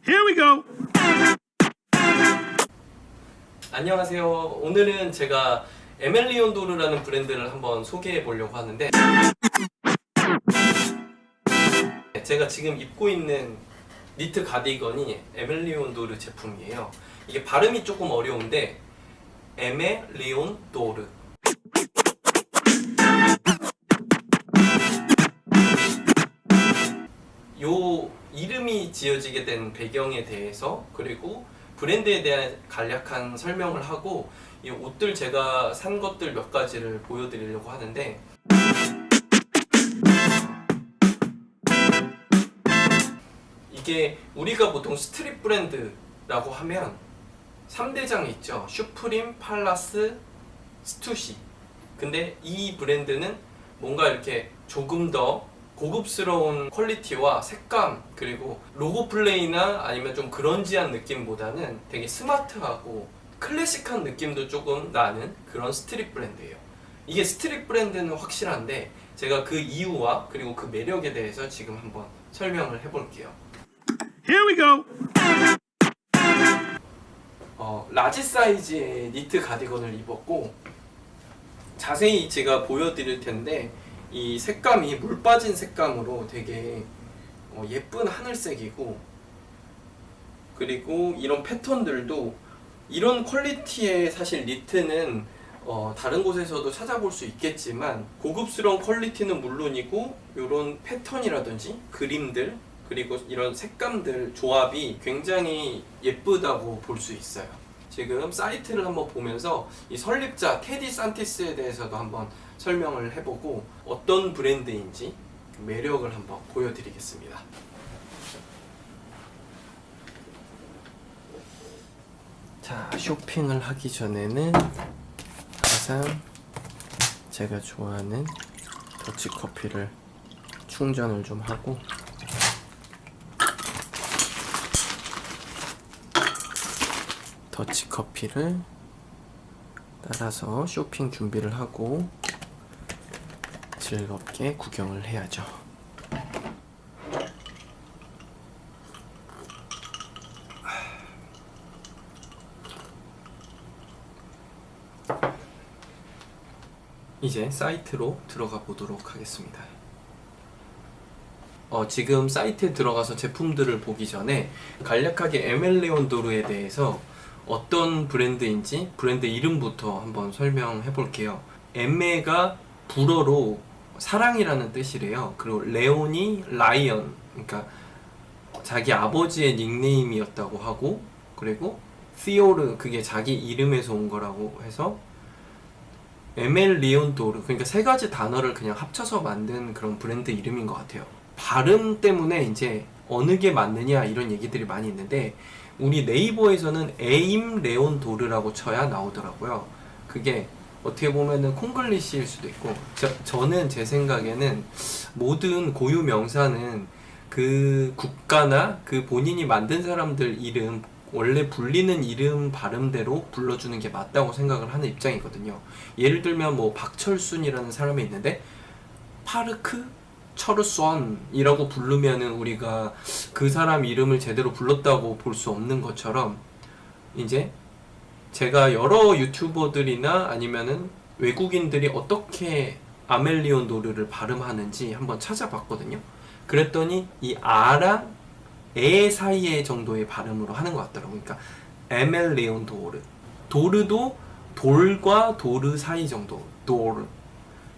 Here we go. 안녕하세요. 오늘은 제가 에멜리온도르라는 브랜드를 한번 소개해 보려고 하는데, 제가 지금 입고 있는 니트 가디건이 에멜리온도르 제품이에요. 이게 발음이 조금 어려운데 에멜리온도르. 요 이름이 지어지게 된 배경에 대해서, 그리고 브랜드에 대한 간략한 설명을 하고, 이 옷들 제가 산 것들 몇 가지를 보여드리려고 하는데, 이게 우리가 보통 스트릿 브랜드라고 하면 3대장이 있죠. 슈프림, 팔라스, 스투시. 근데 이 브랜드는 뭔가 이렇게 조금 더 고급스러운 퀄리티와 색감, 그리고 로고 플레이나 아니면 좀 그런지한 느낌보다는 되게 스마트하고 클래식한 느낌도 조금 나는 그런 스트릿 브랜드예요. 이게 스트릿 브랜드는 확실한데, 제가 그 이유와 그리고 그 매력에 대해서 지금 한번 설명을 해볼게요. Here we go. 라지 사이즈의 니트 가디건을 입었고, 자세히 제가 보여드릴 텐데, 이 색감이 물 빠진 색감으로 되게 예쁜 하늘색이고, 그리고 이런 패턴들도 이런 퀄리티의 사실 니트는 다른 곳에서도 찾아볼 수 있겠지만, 고급스러운 퀄리티는 물론이고 이런 패턴이라든지 그림들, 그리고 이런 색감들 조합이 굉장히 예쁘다고 볼 수 있어요. 지금 사이트를 한번 보면서 이 설립자 테디 산티스에 대해서도 한번 설명을 해보고, 어떤 브랜드인지 매력을 한번 보여드리겠습니다. 자, 쇼핑을 하기 전에는 항상 제가 좋아하는 더치커피를 충전을 좀 하고, 더치커피를 따라서 쇼핑 준비를 하고 즐겁게 구경을 해야죠. 이제 사이트로 들어가 보도록 하겠습니다. 지금 사이트에 들어가서 제품들을 보기 전에 간략하게 에멜리온도르에 대해서 어떤 브랜드인지 브랜드 이름부터 한번 설명해 볼게요. 에메가 불어로 사랑이라는 뜻이래요. 그리고 레온이 라이언, 그러니까 자기 아버지의 닉네임이었다고 하고, 그리고 시오르, 그게 자기 이름에서 온 거라고 해서 에멜리온도르, 그러니까 세 가지 단어를 그냥 합쳐서 만든 그런 브랜드 이름인 것 같아요. 발음 때문에 이제 어느 게 맞느냐 이런 얘기들이 많이 있는데, 우리 네이버에서는 에임레온도르라고 쳐야 나오더라고요. 그게 어떻게 보면은 콩글리시일 수도 있고, 저는 제 생각에는 모든 고유 명사는 그 국가나 그 본인이 만든 사람들 이름, 원래 불리는 이름 발음대로 불러주는 게 맞다고 생각을 하는 입장이거든요. 예를 들면 뭐 박철순이라는 사람이 있는데 파르크 철수원이라고 부르면은 우리가 그 사람 이름을 제대로 불렀다고 볼 수 없는 것처럼, 이제 제가 여러 유튜버들이나 아니면은 외국인들이 어떻게 아멜리온도르를 발음하는지 한번 찾아봤거든요. 그랬더니 이 아랑 에 사이의 정도의 발음으로 하는 것 같더라고요. 그러니까 에멜리온도르, 도르도 돌과 도르 사이 정도, 도르.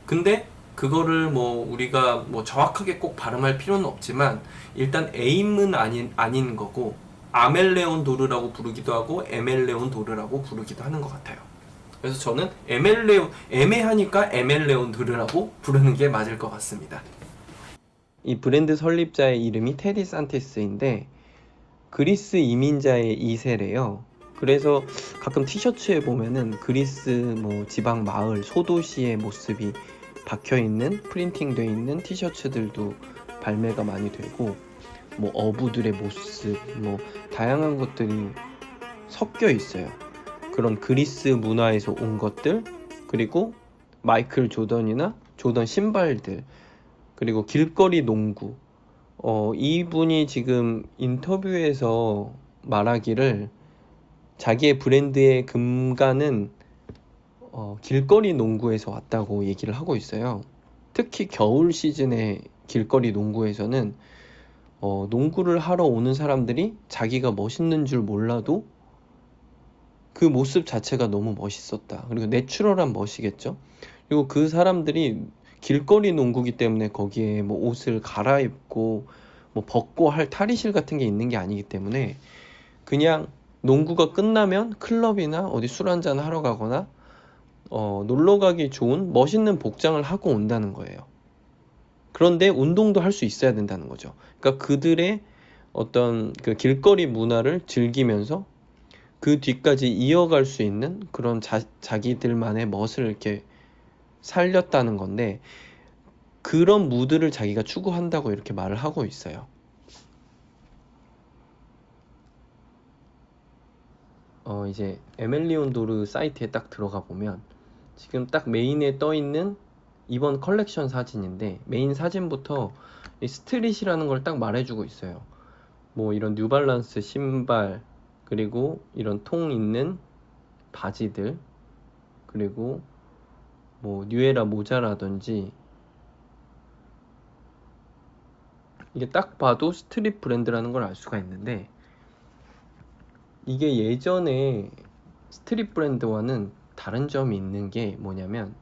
근데 그거를 뭐 우리가 뭐 정확하게 꼭 발음할 필요는 없지만, 일단 에임은 아닌 거고, 아멜레온도르라고 부르기도 하고 에멜레온도르라고 부르기도 하는 것 같아요. 그래서 저는 애매하니까 에멜레온도르라고 부르는 게 맞을 것 같습니다. 이 브랜드 설립자의 이름이 테디 산티스인데 그리스 이민자의 2세래요. 그래서 가끔 티셔츠에 보면은 그리스 뭐 지방 마을 소도시의 모습이 박혀있는, 프린팅되어 있는 티셔츠들도 발매가 많이 되고, 뭐 어부들의 모습, 뭐 다양한 것들이 섞여 있어요. 그런 그리스 문화에서 온 것들, 그리고 마이클 조던이나 조던 신발들, 그리고 길거리 농구, 이분이 지금 인터뷰에서 말하기를 자기의 브랜드의 근간은 길거리 농구에서 왔다고 얘기를 하고 있어요. 특히 겨울 시즌에 길거리 농구에서는 농구를 하러 오는 사람들이 자기가 멋있는 줄 몰라도 그 모습 자체가 너무 멋있었다. 그리고 내추럴한 멋이겠죠. 그리고 그 사람들이 길거리 농구기 때문에 거기에 뭐 옷을 갈아입고 뭐 벗고 할 탈의실 같은 게 있는 게 아니기 때문에 그냥 농구가 끝나면 클럽이나 어디 술 한잔 하러 가거나 놀러 가기 좋은 멋있는 복장을 하고 온다는 거예요. 그런데 운동도 할 수 있어야 된다는 거죠. 그러니까 그들의 어떤 그 길거리 문화를 즐기면서 그 뒤까지 이어갈 수 있는 그런 자기들만의 멋을 이렇게 살렸다는 건데, 그런 무드를 자기가 추구한다고 이렇게 말을 하고 있어요. 이제 에멜리온 도르 사이트에 딱 들어가 보면 지금 딱 메인에 떠 있는 이번 컬렉션 사진인데, 메인 사진부터 이 스트릿이라는 걸 딱 말해주고 있어요. 뭐 이런 뉴발란스 신발, 그리고 이런 통 있는 바지들, 그리고 뭐 뉴에라 모자라든지, 이게 딱 봐도 스트릿 브랜드라는 걸 알 수가 있는데, 이게 예전에 스트릿 브랜드와는 다른 점이 있는 게 뭐냐면,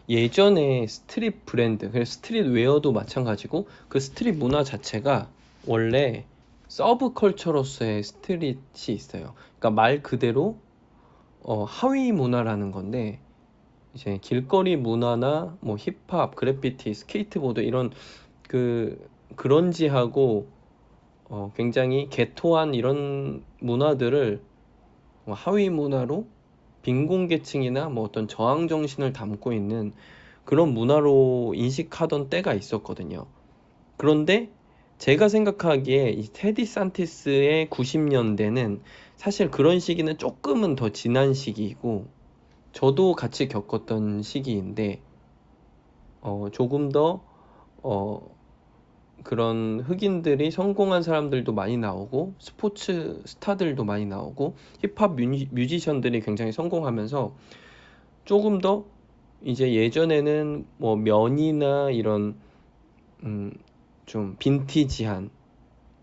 예전에 스트릿 브랜드, 그래서 스트릿 웨어도 마찬가지고 그 스트릿 문화 자체가 원래 서브컬처로서의 스트릿이 있어요. 그러니까 말 그대로 하위 문화라는 건데, 이제 길거리 문화나 뭐 힙합, 그래피티, 스케이트보드 이런 그런지하고 굉장히 개토한 이런 문화들을 하위 문화로 빈곤계층이나 뭐 어떤 저항 정신을 담고 있는 그런 문화로 인식하던 때가 있었거든요. 그런데 제가 생각하기에 이 테디 산티스의 90년대는 사실 그런 시기는 조금은 더 지난 시기이고, 저도 같이 겪었던 시기인데 조금 더 그런 흑인들이 성공한 사람들도 많이 나오고, 스포츠 스타들도 많이 나오고, 힙합 뮤지션들이 굉장히 성공하면서 조금 더 이제 예전에는 뭐 면이나 이런 좀 빈티지한,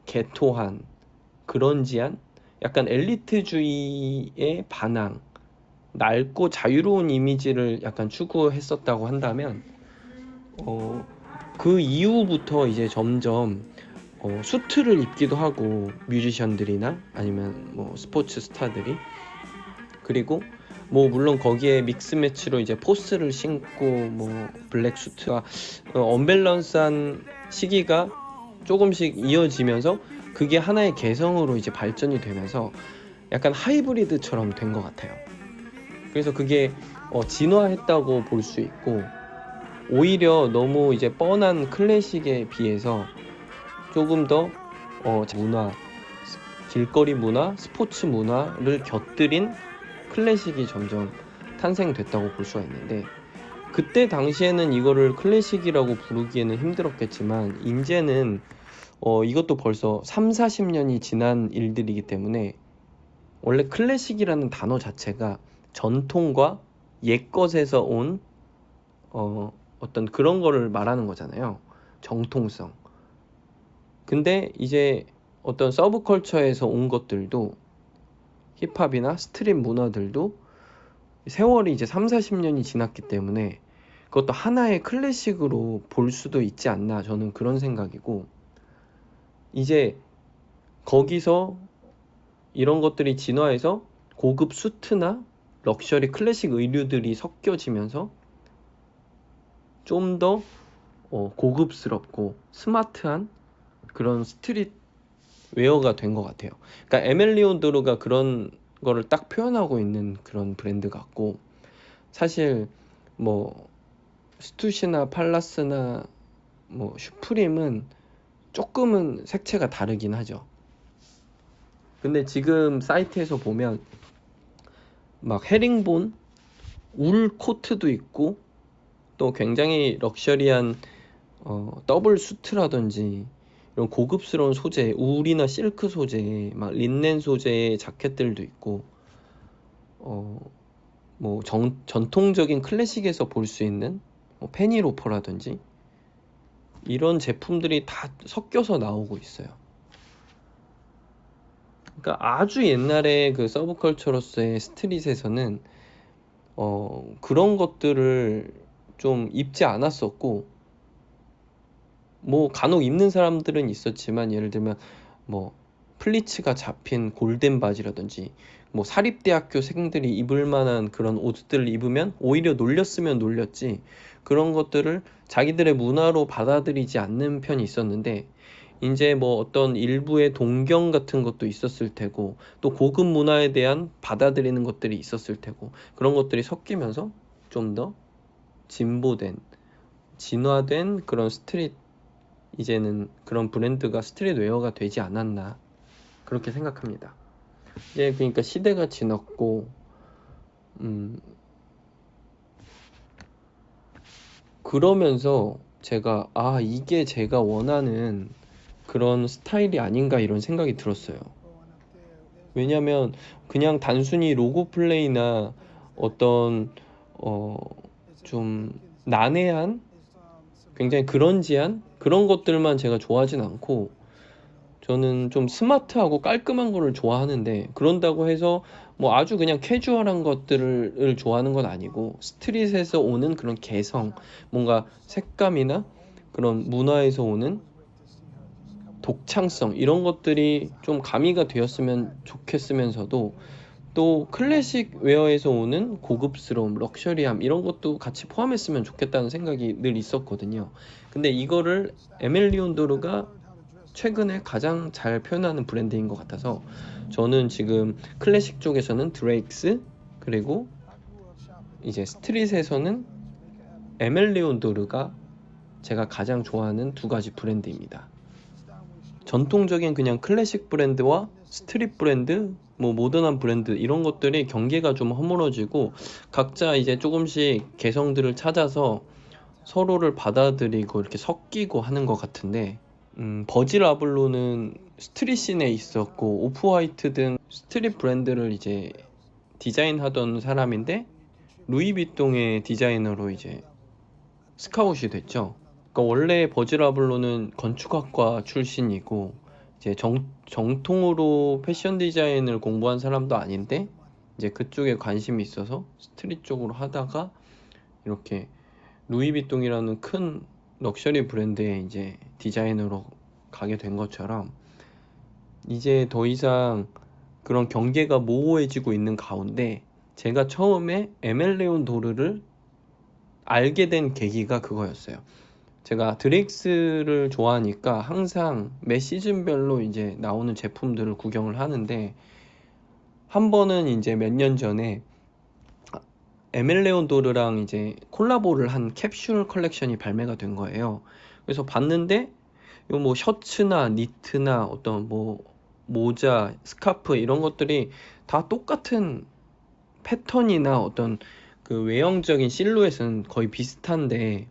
개토한, 그런지한 약간 엘리트주의의 반항, 낡고 자유로운 이미지를 약간 추구했었다고 한다면, 그 이후부터 이제 점점 수트를 입기도 하고, 뮤지션들이나 아니면 뭐 스포츠 스타들이, 그리고 뭐 물론 거기에 믹스 매치로 이제 포스를 신고 뭐 블랙 수트가 언밸런스한 시기가 조금씩 이어지면서 그게 하나의 개성으로 이제 발전이 되면서 약간 하이브리드처럼 된 것 같아요. 그래서 그게 진화했다고 볼 수 있고, 오히려 너무 이제 뻔한 클래식에 비해서 조금 더 문화, 길거리 문화, 스포츠 문화를 곁들인 클래식이 점점 탄생됐다고 볼 수가 있는데, 그때 당시에는 이거를 클래식이라고 부르기에는 힘들었겠지만 이제는 이것도 벌써 3, 40년이 지난 일들이기 때문에, 원래 클래식이라는 단어 자체가 전통과 옛것에서 온 어떤 그런 거를 말하는 거잖아요. 정통성. 근데 이제 어떤 서브컬처에서 온 것들도, 힙합이나 스트릿 문화들도 세월이 이제 3, 40년이 지났기 때문에 그것도 하나의 클래식으로 볼 수도 있지 않나, 저는 그런 생각이고, 이제 거기서 이런 것들이 진화해서 고급 수트나 럭셔리 클래식 의류들이 섞여지면서 좀 더 고급스럽고 스마트한 그런 스트릿 웨어가 된 것 같아요. 그러니까 에멜리온도르가 그런 거를 딱 표현하고 있는 그런 브랜드 같고, 사실 뭐 스투시나 팔라스나 뭐 슈프림은 조금은 색채가 다르긴 하죠. 근데 지금 사이트에서 보면 막 헤링본 울 코트도 있고, 또 굉장히 럭셔리한 더블 수트라든지 이런 고급스러운 소재, 울이나 실크 소재, 막 린넨 소재의 자켓들도 있고, 뭐 전통적인 클래식에서 볼 수 있는 뭐 페니로퍼라든지 이런 제품들이 다 섞여서 나오고 있어요. 그러니까 아주 옛날에 그 서브컬처로서의 스트릿에서는 그런 것들을 좀 입지 않았었고, 뭐 간혹 입는 사람들은 있었지만, 예를 들면 뭐 플리츠가 잡힌 골덴 바지라든지 뭐 사립대학교생들이 입을 만한 그런 옷들을 입으면 오히려 놀렸으면 놀렸지, 그런 것들을 자기들의 문화로 받아들이지 않는 편이 있었는데, 이제 뭐 어떤 일부의 동경 같은 것도 있었을 테고, 또 고급 문화에 대한 받아들이는 것들이 있었을 테고, 그런 것들이 섞이면서 좀 더 진보된, 진화된 그런 스트릿, 이제는 그런 브랜드가 스트릿 웨어가 되지 않았나, 그렇게 생각합니다. 예, 그러니까 시대가 지났고, 그러면서 제가 이게 제가 원하는 그런 스타일이 아닌가, 이런 생각이 들었어요. 왜냐면 그냥 단순히 로고 플레이나 어떤 좀 난해한, 굉장히 그런지한 그런 것들만 제가 좋아하진 않고, 저는 좀 스마트하고 깔끔한 거를 좋아하는데, 그런다고 해서 뭐 아주 그냥 캐주얼한 것들을 좋아하는 건 아니고, 스트릿에서 오는 그런 개성, 뭔가 색감이나 그런 문화에서 오는 독창성, 이런 것들이 좀 가미가 되었으면 좋겠으면서도, 또 클래식 웨어에서 오는 고급스러움, 럭셔리함, 이런 것도 같이 포함했으면 좋겠다는 생각이 늘 있었거든요. 근데 이거를 에멜리온도르가 최근에 가장 잘 표현하는 브랜드인 것 같아서, 저는 지금 클래식 쪽에서는 드레익스, 그리고 이제 스트릿에서는 에멜리온도르가 제가 가장 좋아하는 두 가지 브랜드입니다. 전통적인 그냥 클래식 브랜드와 스트릿 브랜드, 뭐 모던한 브랜드, 이런 것들이 경계가 좀 허물어지고, 각자 이제 조금씩 개성들을 찾아서 서로를 받아들이고 이렇게 섞이고 하는 것 같은데, 버질 아블로는 스트릿 씬에 있었고, 오프화이트 등 스트릿 브랜드를 이제 디자인하던 사람인데, 루이비통의 디자이너로 이제 스카웃이 됐죠. 그러니까 원래 버질 아블로는 건축학과 출신이고, 이제 정통으로 패션 디자인을 공부한 사람도 아닌데, 이제 그쪽에 관심이 있어서 스트릿 쪽으로 하다가 이렇게 루이비통이라는 큰 럭셔리 브랜드의 이제 디자이너로 가게 된 것처럼, 이제 더 이상 그런 경계가 모호해지고 있는 가운데, 제가 처음에 에멜레온 도르를 알게 된 계기가 그거였어요. 제가 드렉스를 좋아하니까 항상 매 시즌별로 이제 나오는 제품들을 구경을 하는데, 한 번은 이제 몇 년 전에 에멜레온 도르랑 이제 콜라보를 한 캡슐 컬렉션이 발매가 된 거예요. 그래서 봤는데, 요 뭐 셔츠나 니트나 어떤 뭐 모자, 스카프, 이런 것들이 다 똑같은 패턴이나 어떤 그 외형적인 실루엣은 거의 비슷한데,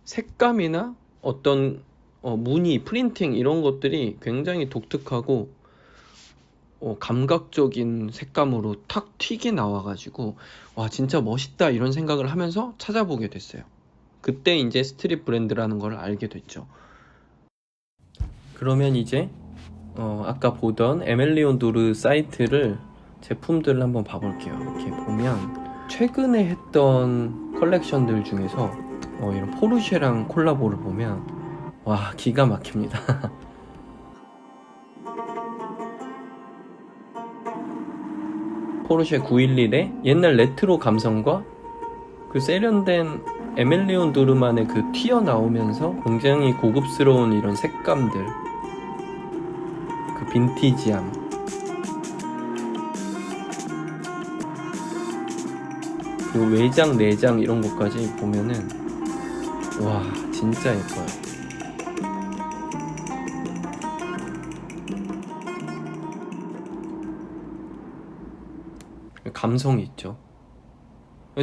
색감이나 어떤 무늬, 프린팅, 이런 것들이 굉장히 독특하고 감각적인 색감으로 탁 튀게 나와가지고, 와 진짜 멋있다, 이런 생각을 하면서 찾아보게 됐어요. 그때 이제 스트릿 브랜드라는 걸 알게 됐죠. 그러면 이제 아까 보던 에멜리온 도르 사이트를, 제품들을 한번 봐볼게요. 이렇게 보면 최근에 했던 컬렉션들 중에서 이런 포르쉐랑 콜라보를 보면 와 기가 막힙니다. 포르쉐 911의 옛날 레트로 감성과 그 세련된 에멜리온 도르만의 그 튀어나오면서 굉장히 고급스러운 이런 색감들, 그 빈티지함, 그리고 외장, 내장 이런 것까지 보면은 와 진짜 예뻐요. 감성이 있죠.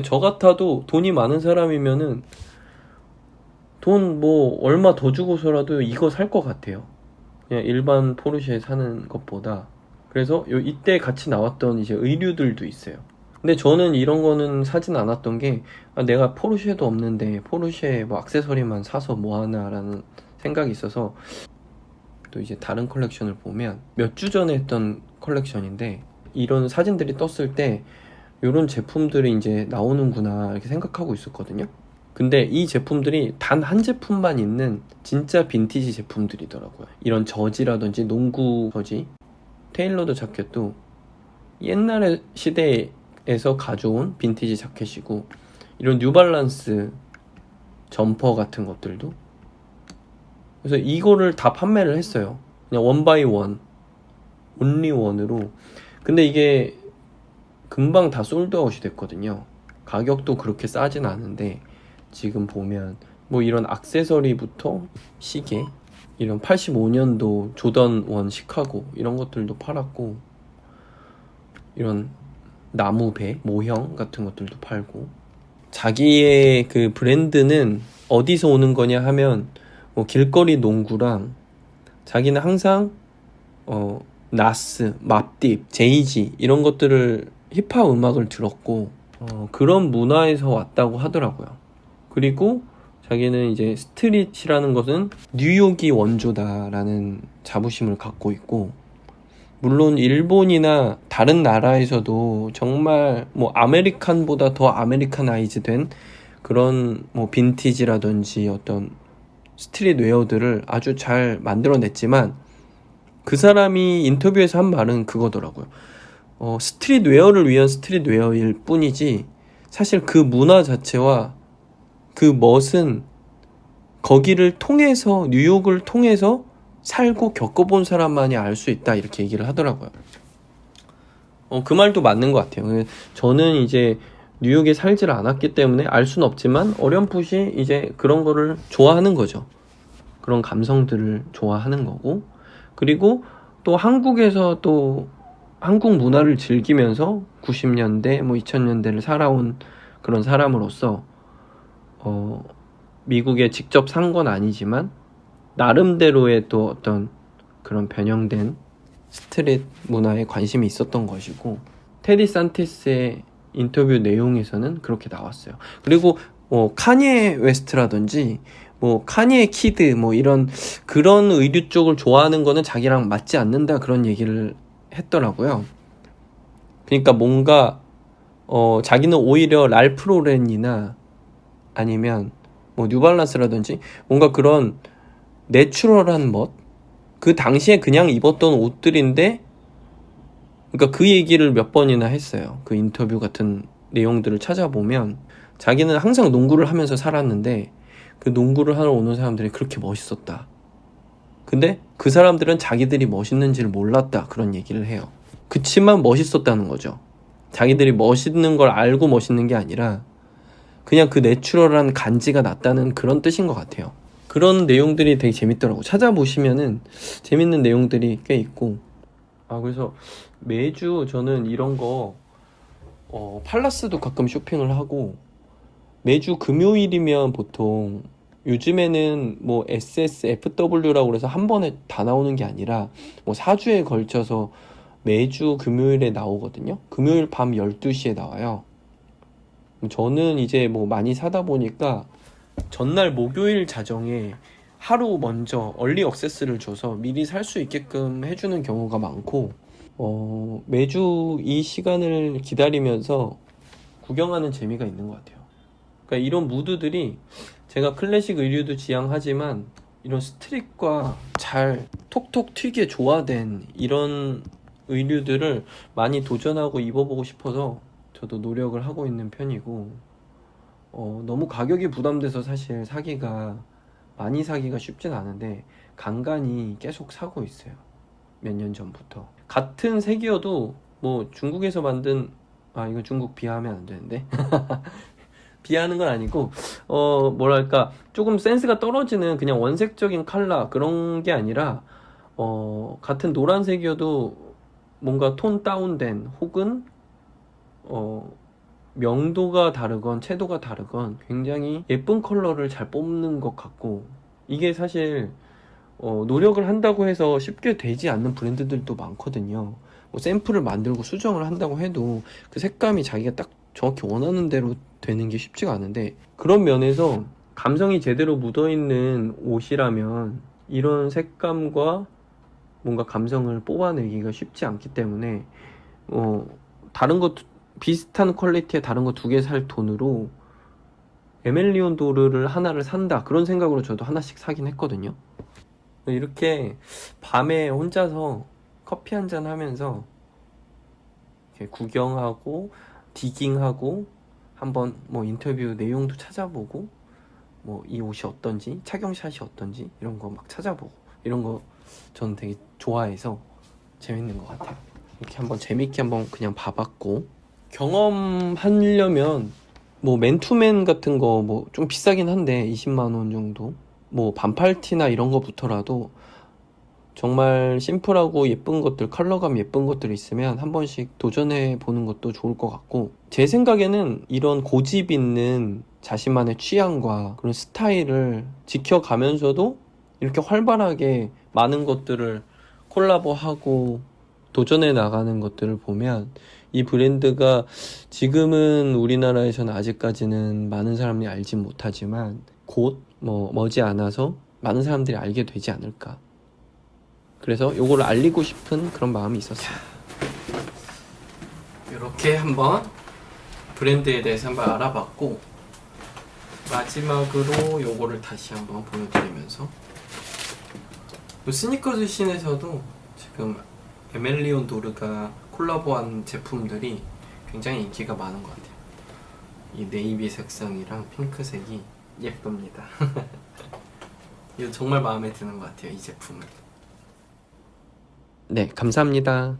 저 같아도 돈이 많은 사람이면은 돈 뭐 얼마 더 주고서라도 이거 살 것 같아요. 그냥 일반 포르쉐 사는 것보다. 그래서 이때 같이 나왔던 이제 의류들도 있어요. 근데 저는 이런 거는 사진 않았던 게 내가 포르쉐도 없는데 포르쉐 뭐 액세서리만 사서 뭐하나라는 생각이 있어서. 또 이제 다른 컬렉션을 보면 몇 주 전에 했던 컬렉션인데 이런 사진들이 떴을 때 이런 제품들이 이제 나오는구나 이렇게 생각하고 있었거든요. 근데 이 제품들이 단 한 제품만 있는 진짜 빈티지 제품들이더라고요. 이런 저지라든지 농구 저지, 테일러드 자켓도 옛날의 시대에서 가져온 빈티지 자켓이고, 이런 뉴발란스 점퍼 같은 것들도. 그래서 이거를 다 판매를 했어요. 그냥 원 바이 원, 온리 원으로. 근데 이게 금방 다 솔드아웃이 됐거든요. 가격도 그렇게 싸진 않은데 지금 보면 뭐 이런 액세서리부터 시계, 이런 85년도 조던 원 시카고 이런 것들도 팔았고, 이런 나무배 모형 같은 것들도 팔고. 자기의 그 브랜드는 어디서 오는 거냐 하면 뭐 길거리 농구랑, 자기는 항상 나스, 맙딥, 제이지 이런 것들을 힙합 음악을 들었고 그런 문화에서 왔다고 하더라고요. 그리고 자기는 이제 스트릿이라는 것은 뉴욕이 원조다라는 자부심을 갖고 있고, 물론 일본이나 다른 나라에서도 정말 뭐 아메리칸보다 더 아메리카나이즈 된 그런 뭐 빈티지라든지 어떤 스트릿 웨어들을 아주 잘 만들어냈지만, 그 사람이 인터뷰에서 한 말은 그거더라고요. 스트릿 웨어를 위한 스트릿 웨어일 뿐이지 사실 그 문화 자체와 그 멋은 거기를 통해서, 뉴욕을 통해서 살고 겪어본 사람만이 알 수 있다 이렇게 얘기를 하더라고요. 그 말도 맞는 것 같아요. 저는 이제 뉴욕에 살지를 않았기 때문에 알 수는 없지만 어렴풋이 이제 그런 거를 좋아하는 거죠. 그런 감성들을 좋아하는 거고, 그리고 또 한국에서 또 한국 문화를 즐기면서 90년대 뭐 2000년대를 살아온 그런 사람으로서 미국에 직접 산 건 아니지만 나름대로의 또 어떤 그런 변형된 스트릿 문화에 관심이 있었던 것이고, 테디 산티스의 인터뷰 내용에서는 그렇게 나왔어요. 그리고 카니에 웨스트라든지 뭐 카니에 키드 뭐 이런 그런 의류 쪽을 좋아하는 거는 자기랑 맞지 않는다 그런 얘기를 했더라고요. 그러니까 뭔가 자기는 오히려 랄프 로렌이나 아니면 뭐 뉴발란스라든지 뭔가 그런 내추럴한 멋, 그 당시에 그냥 입었던 옷들인데, 그러니까 그 얘기를 몇 번이나 했어요. 그 인터뷰 같은 내용들을 찾아보면 자기는 항상 농구를 하면서 살았는데 그 농구를 하러 오는 사람들이 그렇게 멋있었다. 근데 그 사람들은 자기들이 멋있는지를 몰랐다 그런 얘기를 해요. 그치만 멋있었다는 거죠. 자기들이 멋있는 걸 알고 멋있는 게 아니라 그냥 그 내추럴한 간지가 났다는 그런 뜻인 것 같아요. 그런 내용들이 되게 재밌더라고. 찾아보시면은 재밌는 내용들이 꽤 있고. 그래서 매주 저는 이런 거 팔라스도 가끔 쇼핑을 하고, 매주 금요일이면 보통, 요즘에는 뭐 SSFW라고 그래서 한 번에 다 나오는 게 아니라 뭐 4주에 걸쳐서 매주 금요일에 나오거든요. 금요일 밤 12시에 나와요. 저는 이제 뭐 많이 사다 보니까 전날 목요일 자정에 하루 먼저 얼리 액세스를 줘서 미리 살 수 있게끔 해주는 경우가 많고, 매주 이 시간을 기다리면서 구경하는 재미가 있는 것 같아요. 그러니까 이런 무드들이, 제가 클래식 의류도 지향하지만 이런 스트릿과 잘 톡톡 튀게 조화된 이런 의류들을 많이 도전하고 입어보고 싶어서 저도 노력을 하고 있는 편이고, 너무 가격이 부담돼서 사실 많이 사기가 쉽진 않은데 간간히 계속 사고 있어요. 몇 년 전부터. 같은 색이어도 뭐 중국에서 만든, 이거 중국 비하하면 안 되는데 비하하는 건 아니고 뭐랄까 조금 센스가 떨어지는 그냥 원색적인 컬러 그런 게 아니라 같은 노란색이어도 뭔가 톤 다운된, 혹은 명도가 다르건 채도가 다르건 굉장히 예쁜 컬러를 잘 뽑는 것 같고, 이게 사실 노력을 한다고 해서 쉽게 되지 않는 브랜드들도 많거든요. 뭐 샘플을 만들고 수정을 한다고 해도 그 색감이 자기가 딱 정확히 원하는 대로 되는 게 쉽지가 않은데, 그런 면에서 감성이 제대로 묻어있는 옷이라면 이런 색감과 뭔가 감성을 뽑아내기가 쉽지 않기 때문에 다른 거 비슷한 퀄리티의 다른 거 2개 살 돈으로 에멜리온 도르를 하나를 산다, 그런 생각으로 저도 하나씩 사긴 했거든요. 이렇게 밤에 혼자서 커피 한잔 하면서 이렇게 구경하고 디깅하고 한번 뭐 인터뷰 내용도 찾아보고 뭐 이 옷이 어떤지, 착용샷이 어떤지 이런 거 막 찾아보고, 이런 거 저는 되게 좋아해서 재밌는 것 같아요. 이렇게 한번 재밌게 한번 그냥 봐봤고, 경험하려면 뭐 맨투맨 같은 거 뭐 좀 비싸긴 한데 20만 원 정도, 뭐 반팔티나 이런 거부터라도 정말 심플하고 예쁜 것들, 컬러감 예쁜 것들 있으면 한 번씩 도전해 보는 것도 좋을 것 같고, 제 생각에는 이런 고집 있는 자신만의 취향과 그런 스타일을 지켜가면서도 이렇게 활발하게 많은 것들을 콜라보하고 도전해 나가는 것들을 보면, 이 브랜드가 지금은 우리나라에서는 아직까지는 많은 사람들이 알지 못하지만 곧 머지않아서 많은 사람들이 알게 되지 않을까. 그래서 요거를 알리고 싶은 그런 마음이 있었어요. 이렇게 한번 브랜드에 대해서 한번 알아봤고, 마지막으로 요거를 다시 한번 보여드리면서, 요 스니커즈 씬에서도 지금 에멜리온 도르가 콜라보한 제품들이 굉장히 인기가 많은 것 같아요. 이 네이비 색상이랑 핑크색이 예쁩니다. 이거 정말 마음에 드는 것 같아요, 이 제품은. 네, 감사합니다.